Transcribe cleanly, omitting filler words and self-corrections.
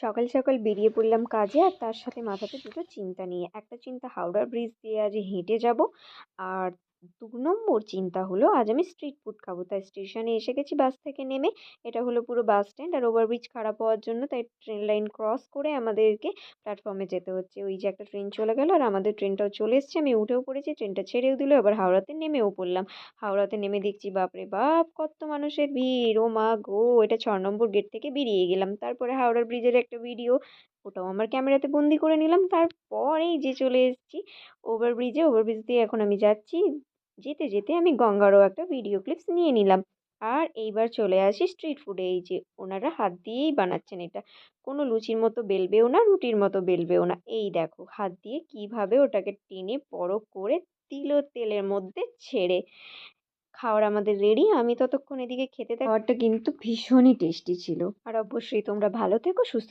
সকাল সকাল বেরিয়ে পড়লাম কাজে আর তার সাথে মাথাতে দুটো চিন্তা নিয়ে। একটা চিন্তা হাওড়া ব্রিজ দিয়ে আজ হেঁটে যাব। আর ২ নম্বর চিন্তা হলো আজ আমি স্ট্রিট ফুড খাবো। তাই স্টেশনে এসে গেছি বাস থেকে নেমে। এটা হলো পুরো বাস স্ট্যান্ড আর ওভারব্রিজ খারাপ হওয়ার জন্য তাই ট্রেন লাইন ক্রস করে আমাদেরকে প্ল্যাটফর্মে যেতে হচ্ছে। ওই যে একটা ট্রেন চলে গেল আর আমাদের ট্রেনটাও চলে এসছে। আমি উঠেও পড়েছি, ট্রেনটা ছেড়েও দিল। এবার হাওড়াতে নেমেও পড়লাম। হাওড়াতে নেমে দেখছি বাপরে বাপ! কত মানুষের ভিড়। ও মা গো! এটা ৬ নম্বর গেট থেকে বেরিয়ে গেলাম। তারপরে হাওড়া ব্রিজের একটা ভিডিও, ওটাও আমার ক্যামেরাতে বন্দি করে নিলাম। তারপরেই যে চলে এসেছি ওভারব্রিজে। ওভারব্রিজ দিয়ে এখন আমি যাচ্ছি। যেতে, যেতে আমি গঙ্গারও একটা ভিডিও ক্লিপস নিয়ে নিলাম। আর এইবার চলে আসি স্ট্রিট ফুডে। এই যে ওনারা হাত দিয়েই বানাচ্ছেন এটা। কোনো লুচির মতো বেলবেও না, রুটির মতো বেলবেও না। এই দেখো হাত দিয়ে কিভাবে ওটাকে টেনে বড় করে দিল তেলের মধ্যে ছেড়ে। খাওয়ার আমাদের রেডি। আমি ততক্ষণ এদিকে খেতে থাকি। খাবারটা কিন্তু ভীষণই টেস্টি ছিল। আর অবশ্যই তোমরা ভালো থেকো, সুস্থ